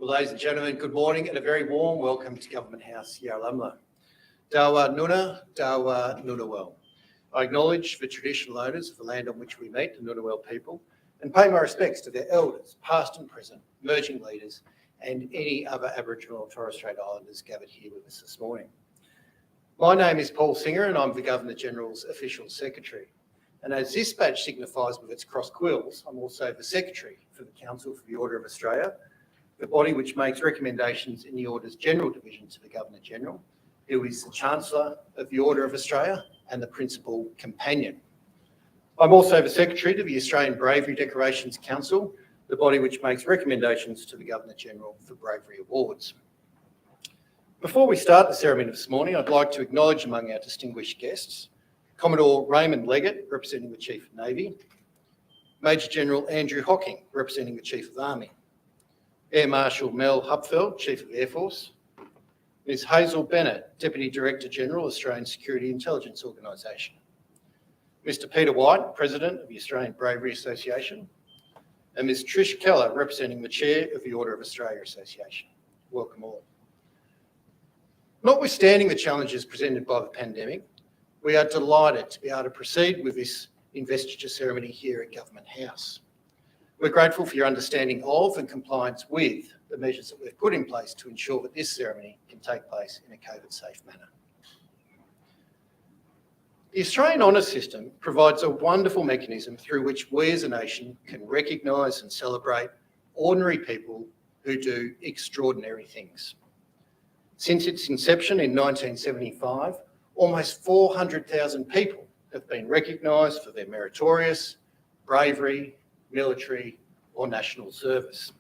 Well, ladies and gentlemen, good morning and a very warm welcome to Government House, Yarramla. Dawa Nuna, Dawa Nunawel. I acknowledge the traditional owners of the land on which we meet, the Nunawel people, and pay my respects to their elders, past and present, emerging leaders, and any other Aboriginal and Torres Strait Islanders gathered here with us this morning. My name is Paul Singer and I'm the Governor-General's Official Secretary. And as this badge signifies with its cross quills, I'm also the Secretary for the Council for the Order of Australia, the body which makes recommendations in the Order's General Division to the Governor-General, who is the Chancellor of the Order of Australia and the Principal Companion. I'm also the Secretary to the Australian Bravery Decorations Council, the body which makes recommendations to the Governor-General for Bravery Awards. Before we start the ceremony this morning, I'd like to acknowledge among our distinguished guests, Commodore Raymond Leggett, representing the Chief of Navy, Major General Andrew Hocking, representing the Chief of Army, Air Marshal Mel Hupfeld, Chief of Air Force, Ms Hazel Bennett, Deputy Director General, Australian Security Intelligence Organisation, Mr Peter White, President of the Australian Bravery Association, and Ms Trish Keller, representing the Chair of the Order of Australia Association. Welcome all. Notwithstanding the challenges presented by the pandemic, we are delighted to be able to proceed with this investiture ceremony here at Government House. We're grateful for your understanding of and compliance with the measures that we've put in place to ensure that this ceremony can take place in a COVID-safe manner. The Australian Honours System provides a wonderful mechanism through which we as a nation can recognise and celebrate ordinary people who do extraordinary things. Since its inception in 1975, almost 400,000 people have been recognised for their meritorious, bravery, military or national service.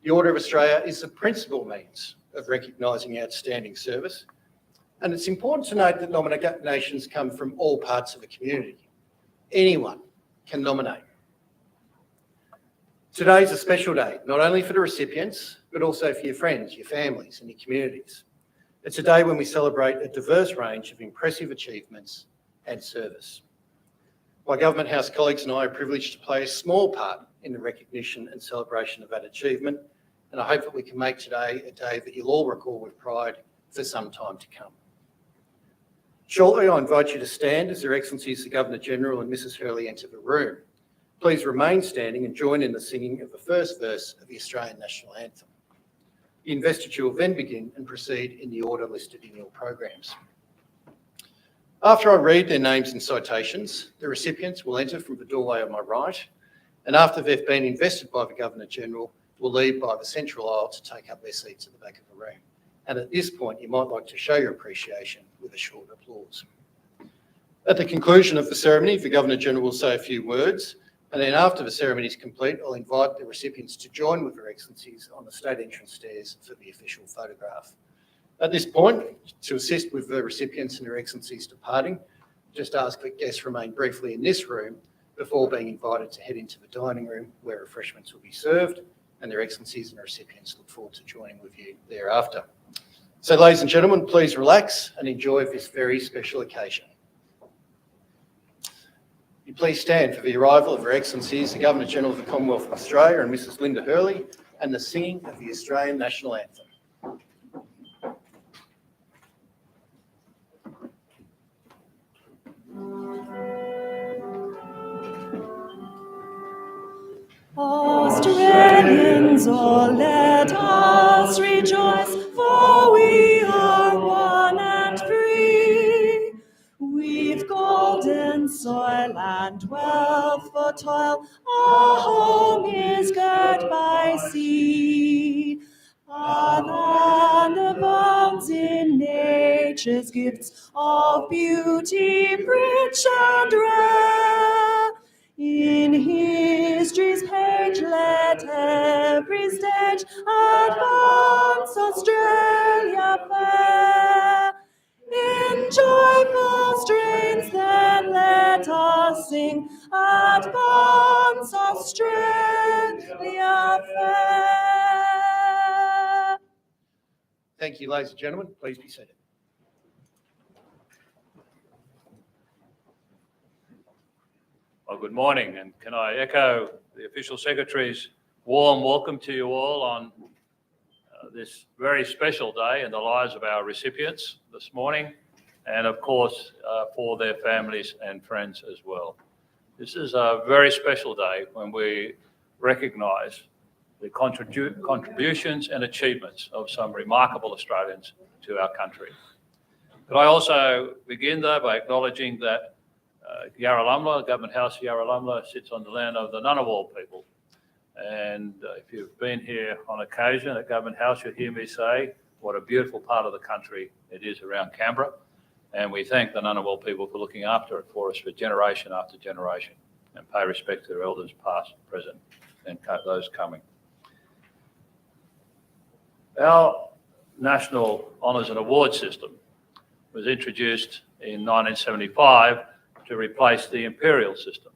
The Order of Australia is the principal means of recognising outstanding service, and it's important to note that nominations come from all parts of the community. Anyone can nominate. Today is a special day, not only for the recipients, but also for your friends, your families and your communities. It's a day when we celebrate a diverse range of impressive achievements and service. My Government House colleagues and I are privileged to play a small part in the recognition and celebration of that achievement, and I hope that we can make today a day that you'll all recall with pride for some time to come. Shortly, I invite you to stand as Their Excellencies the Governor-General and Mrs Hurley enter the room. Please remain standing and join in the singing of the first verse of the Australian National Anthem. The investiture will then begin and proceed in the order listed in your programs. After I read their names and citations, the recipients will enter from the doorway on my right, and after they've been invested by the Governor-General, will leave by the central aisle to take up their seats at the back of the room. And at this point, you might like to show your appreciation with a short applause. At the conclusion of the ceremony, the Governor-General will say a few words, and then after the ceremony is complete, I'll invite the recipients to join with Their Excellencies on the state entrance stairs for the official photograph. At this point, to assist with the recipients and Their Excellencies departing, just ask that guests remain briefly in this room before being invited to head into the dining room where refreshments will be served, and Their Excellencies and recipients look forward to joining with you thereafter. So ladies and gentlemen, please relax and enjoy this very special occasion. You please stand for the arrival of Her Excellencies the Governor-General of the Commonwealth of Australia and Mrs Linda Hurley and the singing of the Australian National Anthem. Australians, oh, let us rejoice, for we are one and free. We've golden soil and wealth for toil, our home is girt by sea. Our land abounds in nature's gifts of beauty rich and rare. In history's page let every stage advance Australia fair. In joyful strains then let us sing, advance Australia fair. Thank you, ladies and gentlemen. Please be seated. Well, good morning, and can I echo the official secretary's Warm welcome to you all on this very special day in the lives of our recipients this morning, and of course for their families and friends as well. This is a very special day when we recognise the contributions and achievements of some remarkable Australians to our country. Could I also begin though by acknowledging that Yarralumla, Government House Yarralumla, sits on the land of the Ngunnawal people. And if you've been here on occasion at Government House, you'll hear me say what a beautiful part of the country it is around Canberra. And we thank the Ngunnawal people for looking after it for us for generation after generation, and pay respect to their elders past, present, and those coming. Our National Honours and Awards system was introduced in 1975 to replace the imperial system.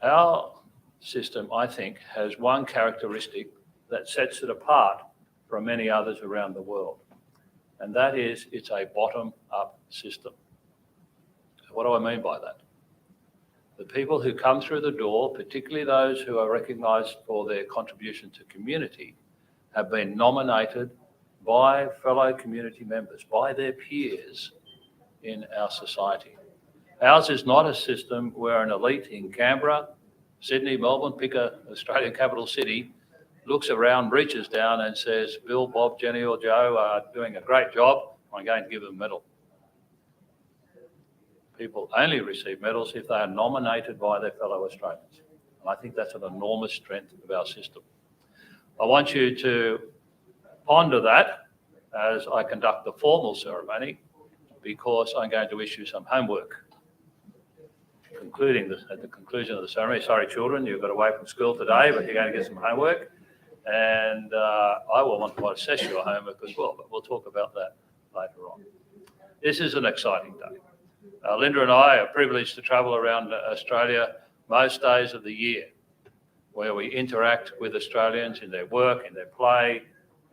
Our system, I think, has one characteristic that sets it apart from many others around the world, and that is it's a bottom-up system. So what do I mean by that? The people who come through the door, particularly those who are recognised for their contribution to community, have been nominated by fellow community members, by their peers in our society. Ours is not a system where an elite in Canberra, Sydney, Melbourne, pick an Australian capital city, looks around, reaches down and says, Bill, Bob, Jenny or Joe are doing a great job, I'm going to give them a medal. People only receive medals if they are nominated by their fellow Australians. And I think that's an enormous strength of our system. I want you to ponder that as I conduct the formal ceremony, because I'm going to issue some homework. At the conclusion of the ceremony, sorry children, you've got away from school today, but you're going to get some homework. And I will want to assess your homework as well, but we'll talk about that later on. This is an exciting day. Linda and I are privileged to travel around Australia most days of the year, where we interact with Australians in their work, in their play,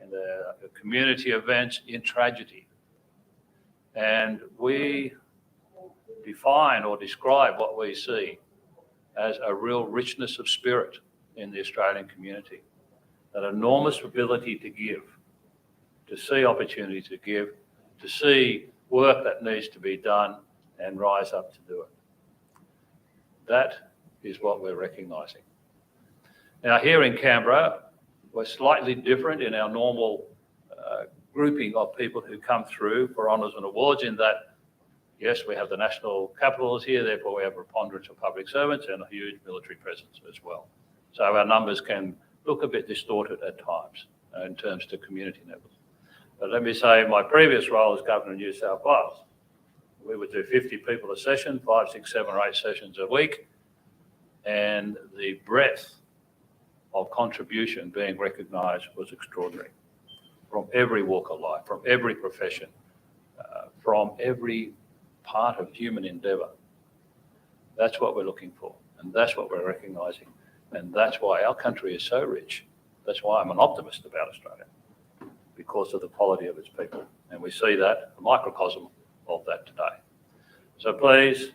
in their community events, in tragedy. And we define or describe what we see as a real richness of spirit in the Australian community. That enormous ability to give, to see opportunity to give, to see work that needs to be done and rise up to do it. That is what we're recognising. Now here in Canberra, we're slightly different in our normal grouping of people who come through for honours and awards, in that, yes, we have the national capitals here, therefore we have a preponderance of public servants and a huge military presence as well. So our numbers can look a bit distorted at times in terms to community levels. But let me say, my previous role as Governor of New South Wales, we would do 50 people a session, 5, 6, 7 or 8 sessions a week, and the breadth of contribution being recognised was extraordinary, from every walk of life, from every profession, from every part of human endeavour. That's what we're looking for, and that's what we're recognising, and that's why our country is so rich. That's why I'm an optimist about Australia, because of the quality of its people, and we see that, a microcosm of that today. So please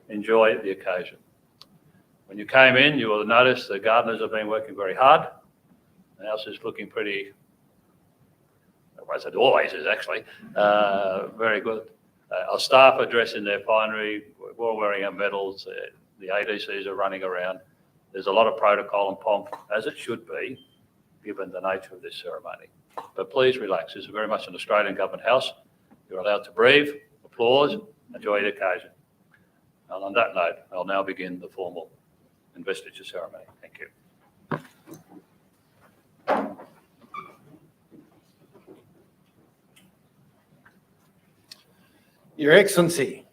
enjoy the occasion. When you came in, you will notice the gardeners have been working very hard. The house is looking pretty, as it always is actually, very good. Our staff are dressed in their finery, we're all wearing our medals, the ADCs are running around. There's a lot of protocol and pomp, as it should be, given the nature of this ceremony. But please relax, this is very much an Australian Government House. You're allowed to breathe, applause, enjoy the occasion. And on that note, I'll now begin the formal investiture ceremony. Thank you. Your Excellency,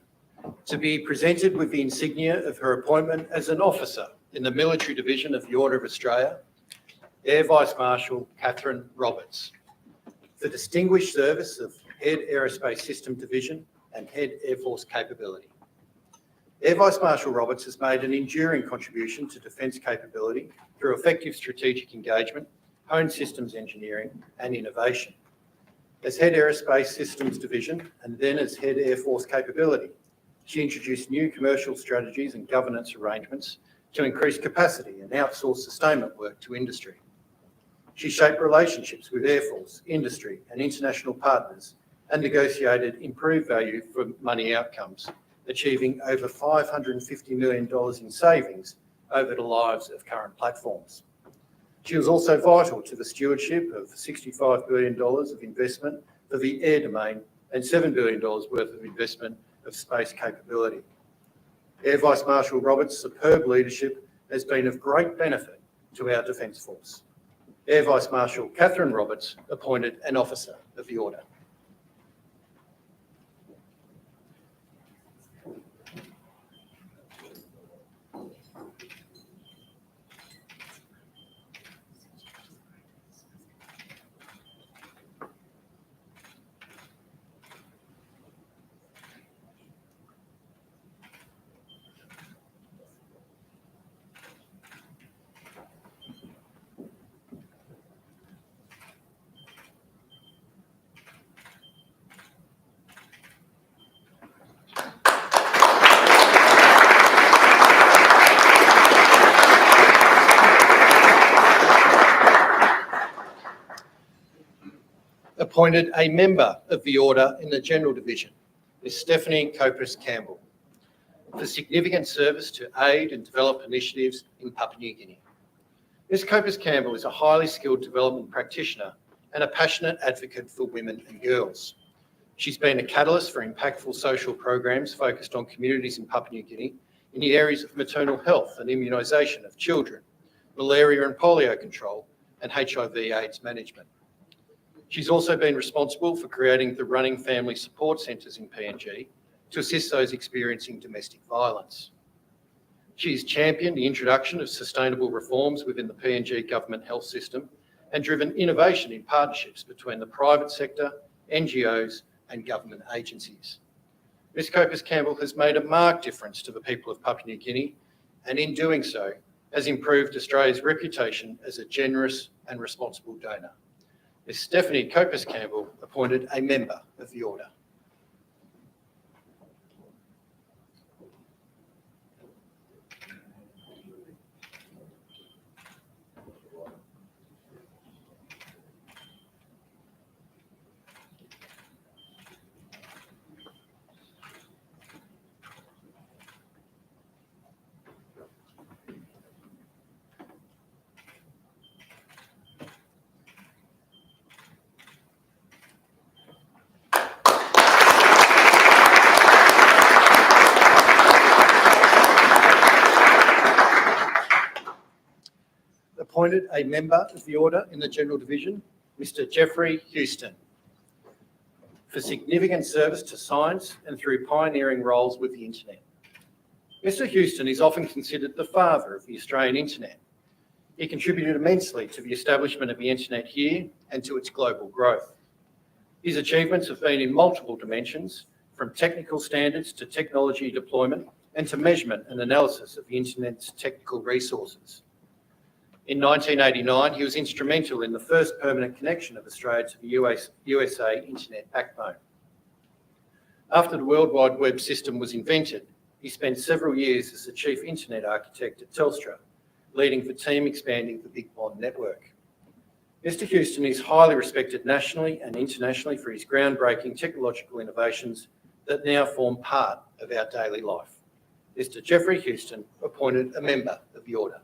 to be presented with the insignia of her appointment as an officer in the Military Division of the Order of Australia, Air Vice Marshal Catherine Roberts, for distinguished service of Head Aerospace System Division and Head Air Force Capability. Air Vice Marshal Roberts has made an enduring contribution to defence capability through effective strategic engagement, honed systems engineering and innovation. As Head Aerospace Systems Division and then as Head Air Force Capability, she introduced new commercial strategies and governance arrangements to increase capacity and outsource sustainment work to industry. She shaped relationships with Air Force, industry and international partners and negotiated improved value for money outcomes, achieving over $550 million in savings over the lives of current platforms. She was also vital to the stewardship of $65 billion of investment for the air domain and $7 billion worth of investment of space capability. Air Vice Marshal Roberts' superb leadership has been of great benefit to our Defence Force. Air Vice Marshal Catherine Roberts appointed an Officer of the Order. Appointed a Member of the Order in the General Division, Ms Stephanie Copus-Campbell, for significant service to aid and develop initiatives in Papua New Guinea. Ms Copus-Campbell is a highly skilled development practitioner and a passionate advocate for women and girls. She's been a catalyst for impactful social programs focused on communities in Papua New Guinea in the areas of maternal health and immunisation of children, malaria and polio control, and HIV/AIDS management. She's also been responsible for creating the running family support centres in PNG to assist those experiencing domestic violence. She's championed the introduction of sustainable reforms within the PNG government health system and driven innovation in partnerships between the private sector, NGOs and government agencies. Ms Copus-Campbell has made a marked difference to the people of Papua New Guinea and in doing so has improved Australia's reputation as a generous and responsible donor. Ms Stephanie Copus-Campbell appointed a Member of the Order. Appointed a Member of the Order in the General Division, Mr Geoffrey Houston, for significant service to science and through pioneering roles with the Internet. Mr Houston is often considered the father of the Australian Internet. He contributed immensely to the establishment of the Internet here and to its global growth. His achievements have been in multiple dimensions, from technical standards to technology deployment and to measurement and analysis of the Internet's technical resources. In 1989, he was instrumental in the first permanent connection of Australia to the USA Internet backbone. After the World Wide Web system was invented, he spent several years as the chief internet architect at Telstra, leading the team expanding the Big Bond network. Mr Houston is highly respected nationally and internationally for his groundbreaking technological innovations that now form part of our daily life. Mr Geoffrey Houston appointed a Member of the Order.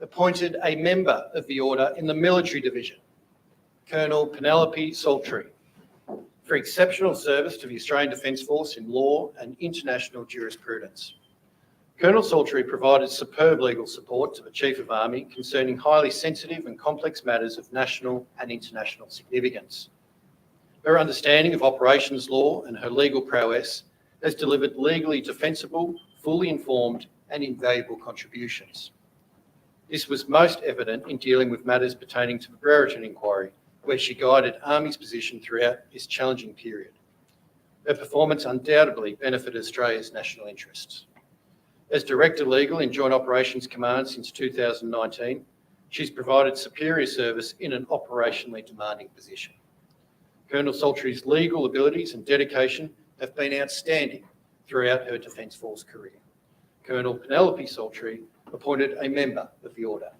Appointed a Member of the Order in the Military Division, Colonel Penelope Saltree, for exceptional service to the Australian Defence Force in law and international jurisprudence. Colonel Saltrey provided superb legal support to the Chief of Army concerning highly sensitive and complex matters of national and international significance. Her understanding of operations law and her legal prowess has delivered legally defensible, fully informed and invaluable contributions. This was most evident in dealing with matters pertaining to the Brereton inquiry, where she guided Army's position throughout this challenging period. Her performance undoubtedly benefited Australia's national interests. As Director Legal in Joint Operations Command since 2019, she's provided superior service in an operationally demanding position. Colonel Saltrey's legal abilities and dedication have been outstanding throughout her Defence Force career. Colonel Penelope Saltrey appointed a member of the Order.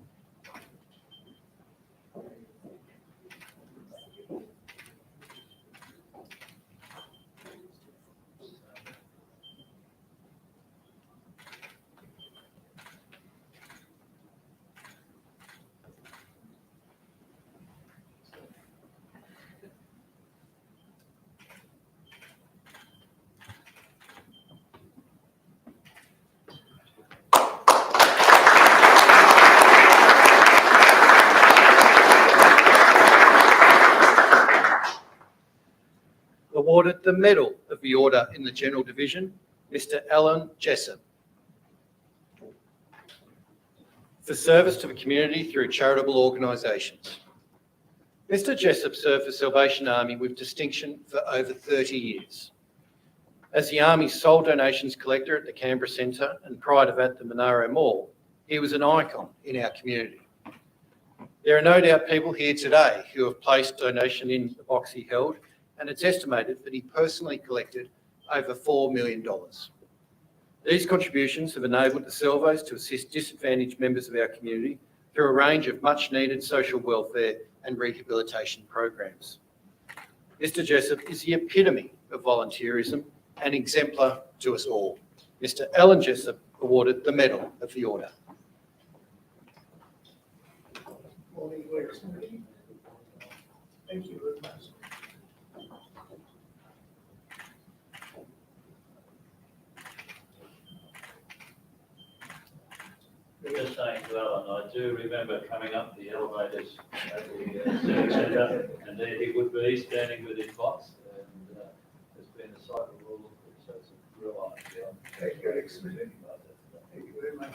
Awarded the Medal of the Order in the General Division, Mr. Alan Jessup. For service to the community through charitable organisations. Mr. Jessup served the Salvation Army with distinction for over 30 years. As the Army's sole donations collector at the Canberra Centre and prior to that the Monaro Mall, he was an icon in our community. There are no doubt people here today who have placed donation in the box he held, and it's estimated that he personally collected over $4 million. These contributions have enabled the Salvos to assist disadvantaged members of our community through a range of much needed social welfare and rehabilitation programs. Mr. Jessup is the epitome of volunteerism and exemplar to us all. Mr. Alan Jessup awarded the Medal of the Order. Morning, Works Committee. Thank you very much. Just saying to Alan, I do remember coming up the elevators at the Civic Centre, and there he would be standing with his box, and it's been a sight of all of it, so it's a real honour. Thank you, excellent. Thank you very much.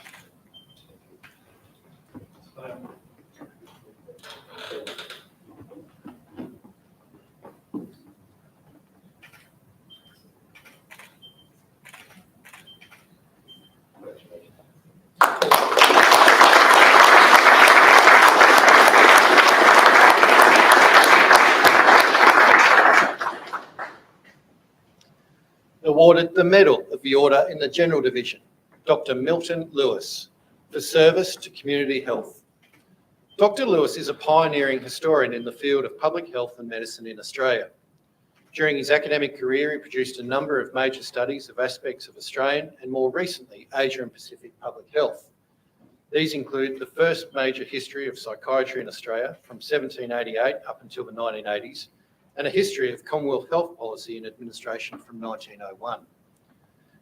Awarded the Medal of the Order in the General Division, Dr. Milton Lewis, for service to community health. Dr. Lewis is a pioneering historian in the field of public health and medicine in Australia. During his academic career, he produced a number of major studies of aspects of Australian and more recently Asia and Pacific public health. These include the first major history of psychiatry in Australia from 1788 up until the 1980s, and a history of Commonwealth health policy and administration from 1901.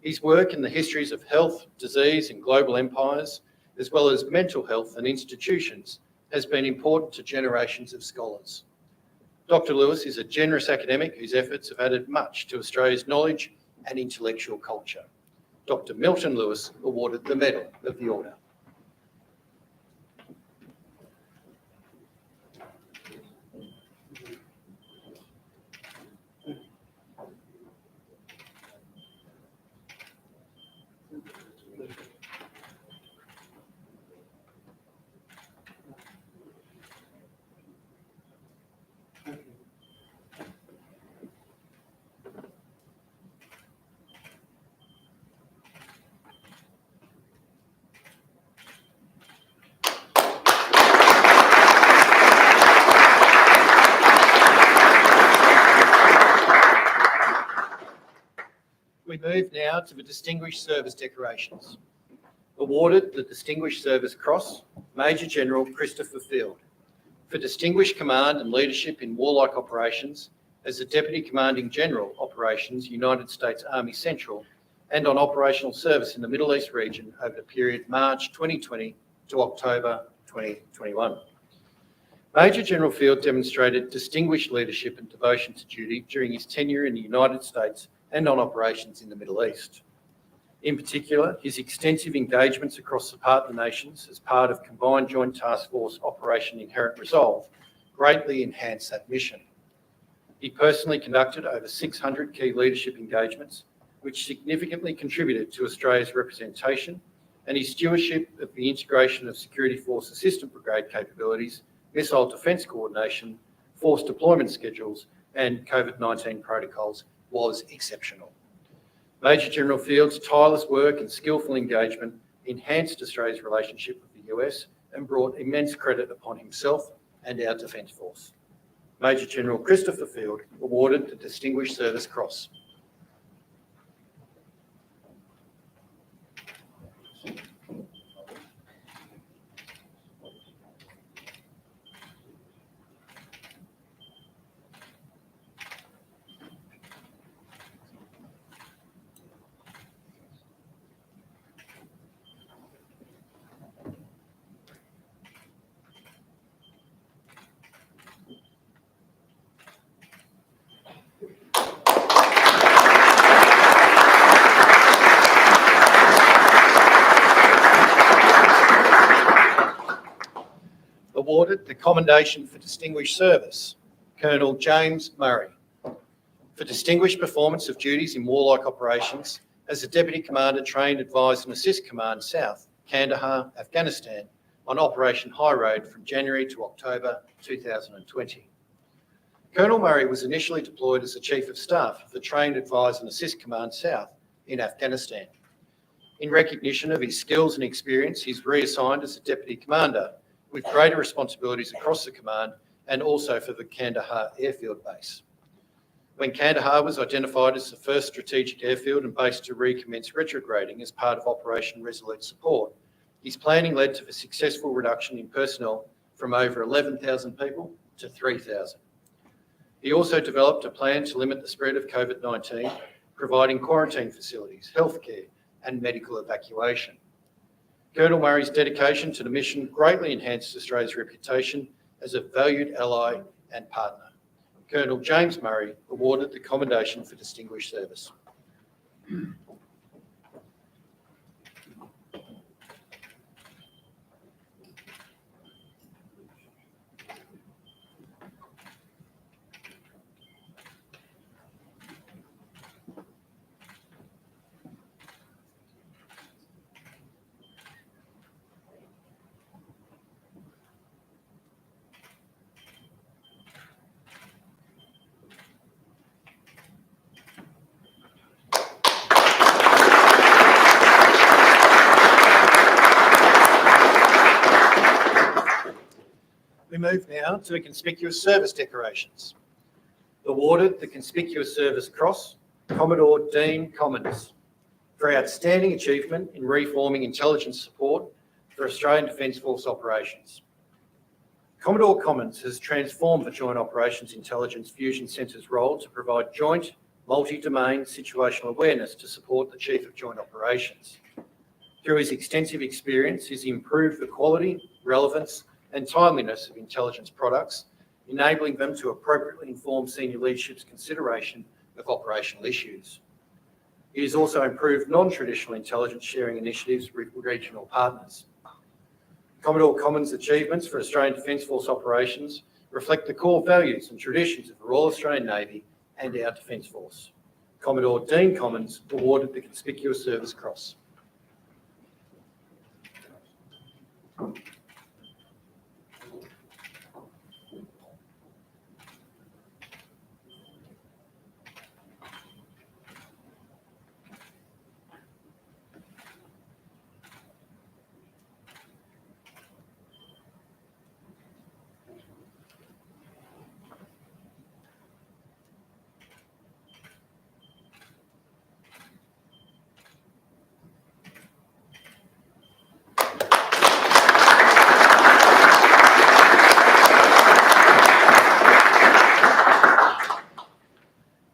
His work in the histories of health, disease and global empires, as well as mental health and institutions, has been important to generations of scholars. Dr. Lewis is a generous academic whose efforts have added much to Australia's knowledge and intellectual culture. Dr. Milton Lewis awarded the Medal of the Order. We move now to the Distinguished Service Decorations. Awarded the Distinguished Service Cross, Major General Christopher Field, for distinguished command and leadership in warlike operations as the Deputy Commanding General Operations, United States Army Central, and on operational service in the Middle East region over the period March 2020 to October 2021. Major General Field demonstrated distinguished leadership and devotion to duty during his tenure in the United States and on operations in the Middle East. In particular, his extensive engagements across the partner nations as part of Combined Joint Task Force Operation Inherent Resolve greatly enhanced that mission. He personally conducted over 600 key leadership engagements, which significantly contributed to Australia's representation, and his stewardship of the integration of Security Force Assistant Brigade capabilities, missile defence coordination, force deployment schedules, and COVID-19 protocols was exceptional. Major General Field's tireless work and skillful engagement enhanced Australia's relationship with the US and brought immense credit upon himself and our Defence Force. Major General Christopher Field awarded the Distinguished Service Cross. Awarded the Commendation for Distinguished Service, Colonel James Murray, for distinguished performance of duties in warlike operations as the Deputy Commander, Train, Advise and Assist Command South, Kandahar, Afghanistan, on Operation High Road from January to October 2020. Colonel Murray was initially deployed as the Chief of Staff of the Train, Advise and Assist Command South in Afghanistan. In recognition of his skills and experience, he's reassigned as the Deputy Commander with greater responsibilities across the command and also for the Kandahar Airfield Base. When Kandahar was identified as the first strategic airfield and base to recommence retrograding as part of Operation Resolute Support, his planning led to the successful reduction in personnel from over 11,000 people to 3,000. He also developed a plan to limit the spread of COVID-19, providing quarantine facilities, healthcare and medical evacuation. Colonel Murray's dedication to the mission greatly enhanced Australia's reputation as a valued ally and partner. Colonel James Murray awarded the Commendation for Distinguished Service. We move now to the Conspicuous Service Decorations. Awarded the Conspicuous Service Cross, Commodore Dean Commons, for outstanding achievement in reforming intelligence support for Australian Defence Force operations. Commodore Commons has transformed the Joint Operations Intelligence Fusion Centre's role to provide joint, multi-domain situational awareness to support the Chief of Joint Operations. Through his extensive experience, he's improved the quality, relevance, and timeliness of intelligence products, enabling them to appropriately inform senior leadership's consideration of operational issues. It has also improved non-traditional intelligence sharing initiatives with regional partners. Commodore Commons' achievements for Australian Defence Force operations reflect the core values and traditions of the Royal Australian Navy and our Defence Force. Commodore Dean Commons awarded the Conspicuous Service Cross.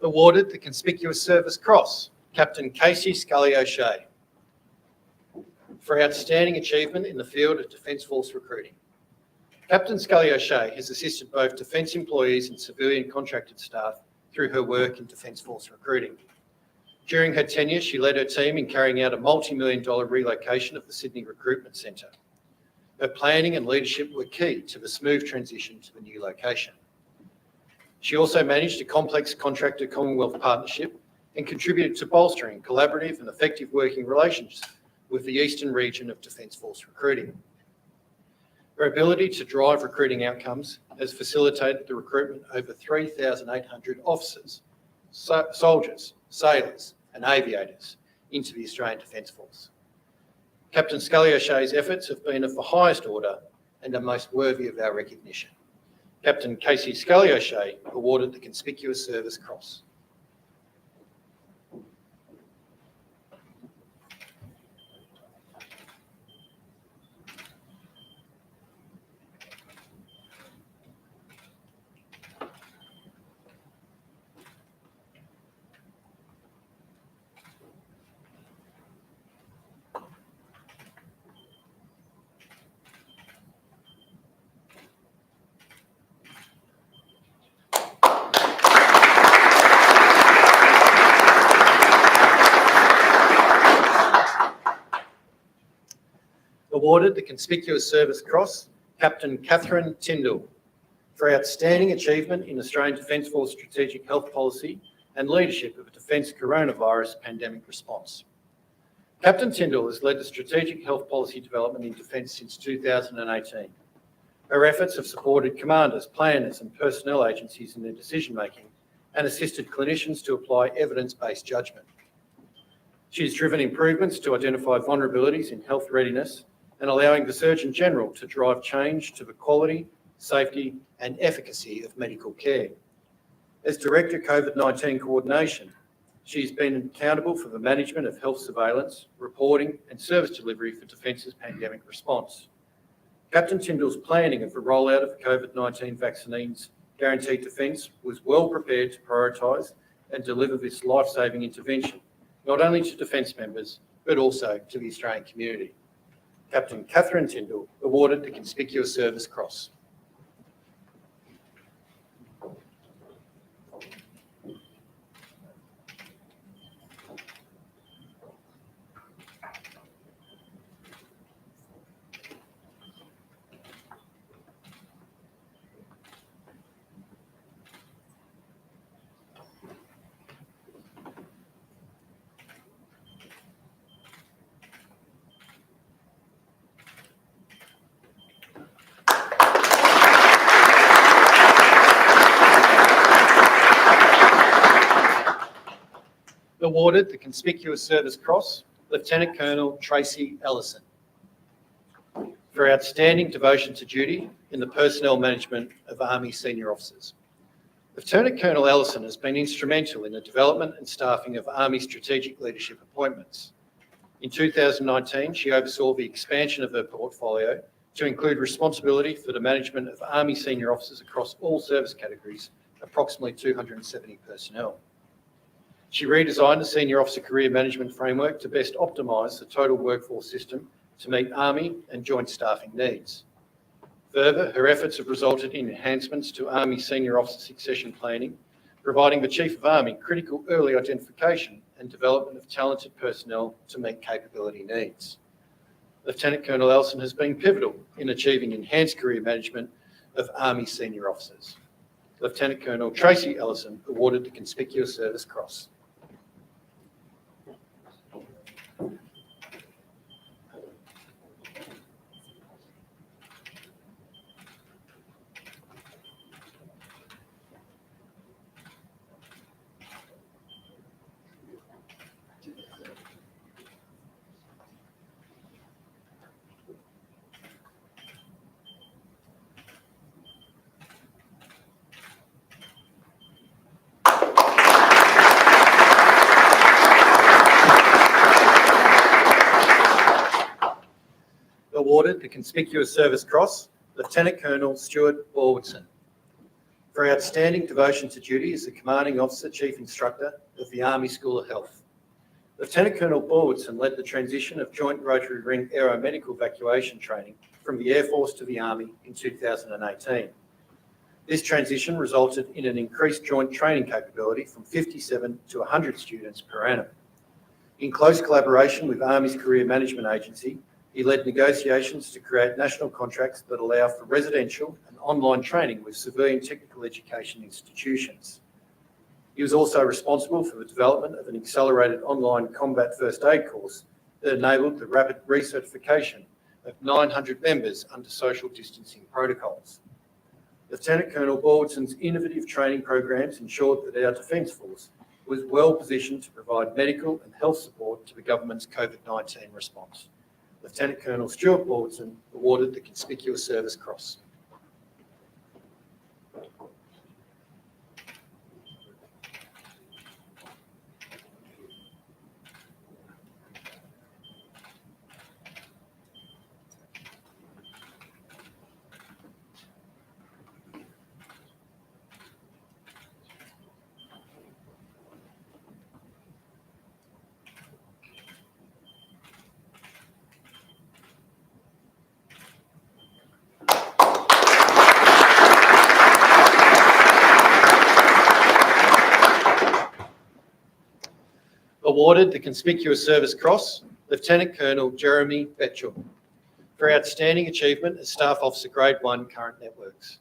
Awarded the Conspicuous Service Cross, Captain Casey Scully O'Shea, for outstanding achievement in the field of Defence Force recruiting. Captain Scully O'Shea has assisted both Defence employees and civilian contracted staff through her work in Defence Force recruiting. During her tenure, she led her team in carrying out a multi-million-dollar relocation of the Sydney Recruitment Centre. Her planning and leadership were key to the smooth transition to the new location. She also managed a complex contractor Commonwealth partnership and contributed to bolstering collaborative and effective working relations with the eastern region of Defence Force recruiting. Her ability to drive recruiting outcomes has facilitated the recruitment of over 3,800 officers, soldiers, sailors and aviators into the Australian Defence Force. Captain Scully O'Shea's efforts have been of the highest order and are most worthy of our recognition. Captain Casey Scully O'Shea awarded the Conspicuous Service Cross. Awarded the Conspicuous Service Cross, Captain Catherine Tyndall, for outstanding achievement in Australian Defence Force strategic health policy and leadership of a defence coronavirus pandemic response. Captain Tyndall has led the strategic health policy development in defence since 2018. Her efforts have supported commanders, planners and personnel agencies in their decision-making and assisted clinicians to apply evidence-based judgment. She has driven improvements to identify vulnerabilities in health readiness and allowing the Surgeon General to drive change to the quality, safety and efficacy of medical care. As Director of COVID-19 Coordination, she's been accountable for the management of health surveillance, reporting and service delivery for Defence's pandemic response. Captain Tyndall's planning of the rollout of the COVID-19 vaccines guaranteed Defence was well prepared to prioritise and deliver this life-saving intervention, not only to Defence members, but also to the Australian community. Captain Catherine Tyndall awarded the Conspicuous Service Cross. Awarded the Conspicuous Service Cross, Lieutenant Colonel Tracy Ellison, for outstanding devotion to duty in the personnel management of Army senior officers. Lieutenant Colonel Ellison has been instrumental in the development and staffing of Army strategic leadership appointments. In 2019, she oversaw the expansion of her portfolio to include responsibility for the management of Army senior officers across all service categories, approximately 270 personnel. She redesigned the Senior Officer Career Management Framework to best optimise the total workforce system to meet Army and joint staffing needs. Further, her efforts have resulted in enhancements to Army Senior Officer succession planning, providing the Chief of Army critical early identification and development of talented personnel to meet capability needs. Lieutenant Colonel Ellison has been pivotal in achieving enhanced career management of Army senior officers. Lieutenant Colonel Tracy Ellison awarded the Conspicuous Service Cross. Awarded the Conspicuous Service Cross, Lieutenant Colonel Stuart Borwardson, for outstanding devotion to duty as the Commanding Officer Chief Instructor of the Army School of Health. Lieutenant Colonel Baldwin led the transition of Joint Rotary Ring aeromedical evacuation training from the Air Force to the Army in 2018. This transition resulted in an increased joint training capability from 57 to 100 students per annum. In close collaboration with Army's Career Management Agency, he led negotiations to create national contracts that allow for residential and online training with civilian technical education institutions. He was also responsible for the development of an accelerated online combat first aid course that enabled the rapid recertification of 900 members under social distancing protocols. Lieutenant Colonel Baldwin's innovative training programs ensured that our Defence Force was well positioned to provide medical and health support to the government's COVID-19 response. Lieutenant Colonel Stuart Baldwin awarded the Conspicuous Service Cross. Awarded the Conspicuous Service Cross, Lieutenant Colonel Jeremy Betchell, for outstanding achievement as Staff Officer Grade 1 Current Networks.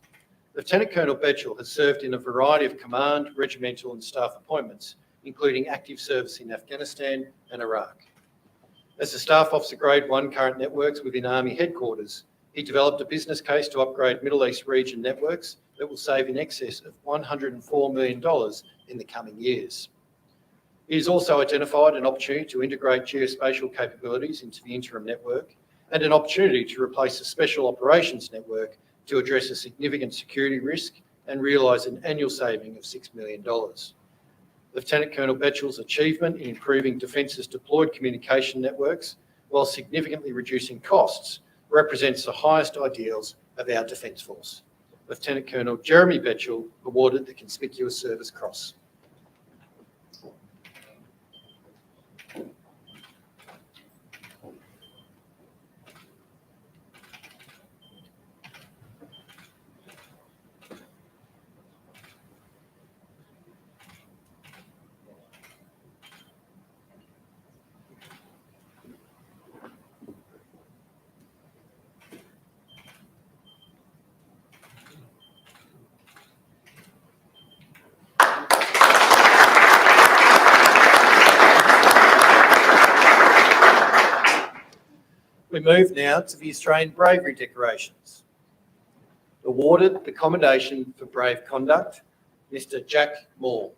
Lieutenant Colonel Betchell has served in a variety of command, regimental and staff appointments, including active service in Afghanistan and Iraq. As a Staff Officer Grade 1 Current Networks within Army Headquarters, he developed a business case to upgrade Middle East region networks that will save in excess of $104 million in the coming years. He has also identified an opportunity to integrate geospatial capabilities into the interim network and an opportunity to replace a special operations network to address a significant security risk and realise an annual saving of $6 million. Lieutenant Colonel Betchell's achievement in improving Defence's deployed communication networks while significantly reducing costs represents the highest ideals of our Defence Force. Lieutenant Colonel Jeremy Betchell awarded the Conspicuous Service Cross. We move now to the Australian Bravery Decorations. Awarded the Commendation for Brave Conduct, Mr. Jack Moore.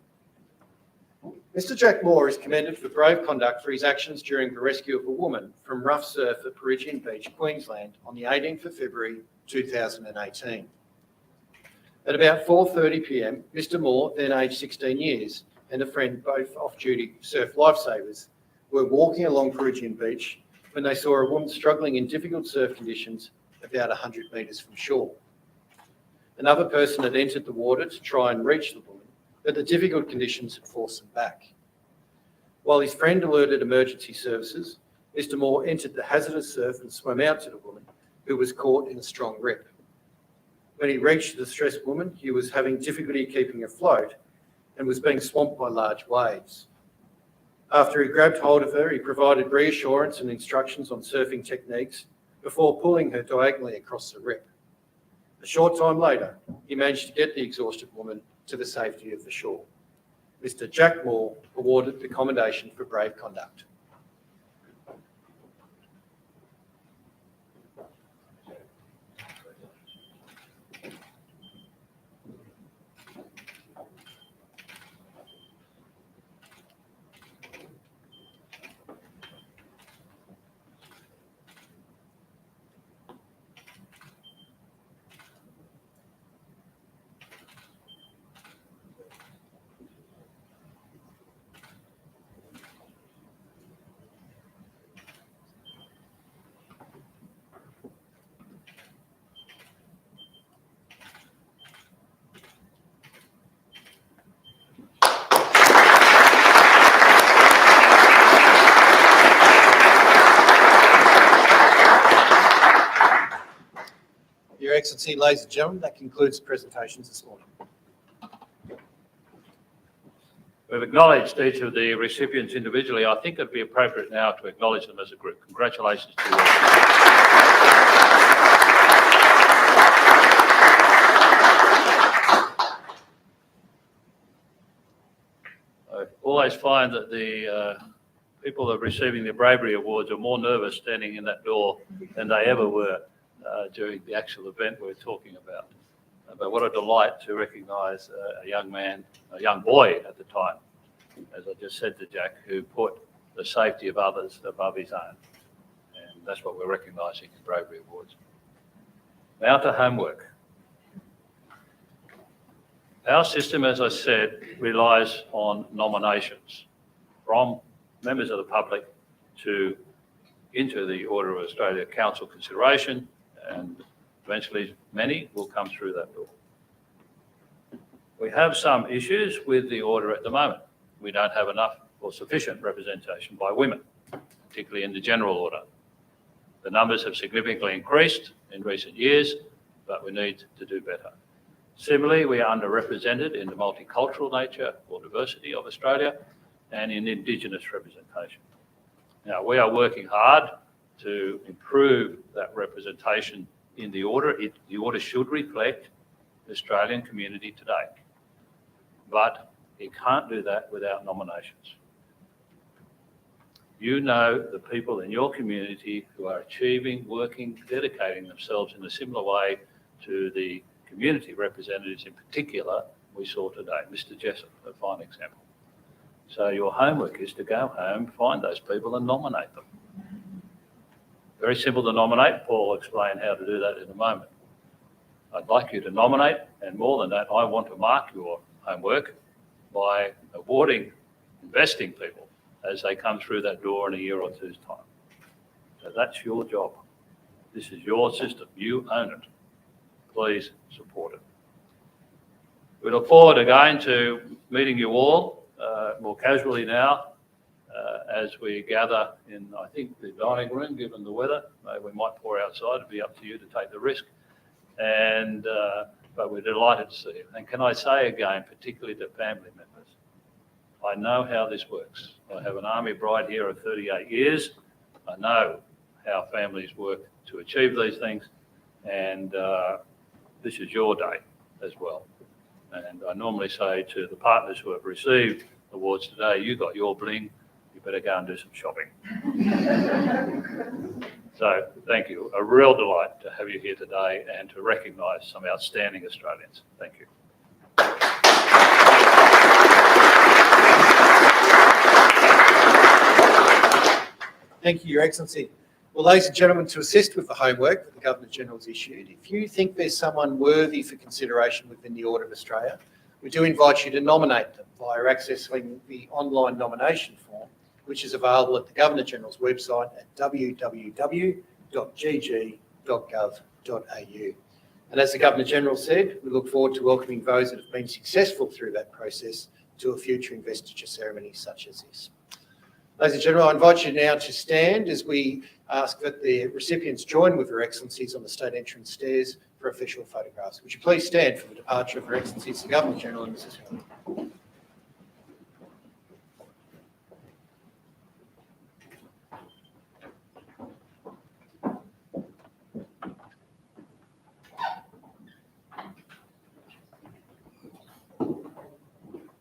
Mr. Jack Moore is commended for brave conduct for his actions during the rescue of a woman from rough surf at Peregian Beach, Queensland on the 18th of February 2018. At about 4:30 p.m, Mr. Moore, then aged 16 years, and a friend, both off-duty surf lifesavers, were walking along Peregian Beach when they saw a woman struggling in difficult surf conditions about 100 metres from shore. Another person had entered the water to try and reach the woman, but the difficult conditions had forced them back. While his friend alerted emergency services, Mr. Moore entered the hazardous surf and swam out to the woman, who was caught in a strong rip. When he reached the distressed woman, he was having difficulty keeping afloat and was being swamped by large waves. After he grabbed hold of her, he provided reassurance and instructions on surfing techniques before pulling her diagonally across the rip. A short time later, he managed to get the exhausted woman to the safety of the shore. Mr. Jack Moore awarded the Commendation for Brave Conduct. Excellency. Ladies and gentlemen, that concludes the presentations this morning. We've acknowledged each of the recipients individually. I think it'd be appropriate now to acknowledge them as a group. Congratulations to you all. I always find that the people that are receiving the bravery awards are more nervous standing in that door than they ever were during the actual event we're talking about. But what a delight to recognise a young man, a young boy at the time, as I just said to Jack, who put the safety of others above his own. And that's what we're recognising in bravery awards. Now to homework. Our system, as I said, relies on nominations from members of the public into the Order of Australia Council consideration, and eventually many will come through that door. We have some issues with the order at the moment. We don't have enough or sufficient representation by women, particularly in the general order. The numbers have significantly increased in recent years, but we need to do better. Similarly, we are underrepresented in the multicultural nature or diversity of Australia and in Indigenous representation. Now, we are working hard to improve that representation in the order. The order should reflect the Australian community today, but it can't do that without nominations. You know the people in your community who are achieving, working, dedicating themselves in a similar way to the community representatives in particular we saw today. Mr. Jessup, a fine example. So your homework is to go home, find those people and nominate them. Very simple to nominate. Paul will explain how to do that in a moment. I'd like you to nominate, and more than that, I want to mark your homework by awarding, investing people as they come through that door in a year or two's time. So that's your job. This is your system. You own it. Please support it. We look forward again to meeting you all more casually now as we gather in, I think, the dining room, given the weather. Maybe we might pour outside. It'd be up to you to take the risk. And but we're delighted to see you. And can I say again, particularly to family members, I know how this works. I have an Army bride here of 38 years. I know how families work to achieve these things. And this is your day as well. And I normally say to the partners who have received awards today, you got your bling, you better go and do some shopping. So thank you. A real delight to have you here today and to recognise some outstanding Australians. Thank you. Thank you, Your Excellency. Well, ladies and gentlemen, to assist with the homework that the Governor-General has issued, if you think there's someone worthy for consideration within the Order of Australia, we do invite you to nominate them via accessing the online nomination form, which is available at the Governor-General's website at www.gg.gov.au. And as the Governor-General said, we look forward to welcoming those that have been successful through that process to a future investiture ceremony such as this. Ladies and gentlemen, I invite you now to stand as we ask that the recipients join with Her Excellencies on the state entrance stairs for official photographs. Would you please stand for the departure of Her Excellencies the Governor-General and Mrs. Helen.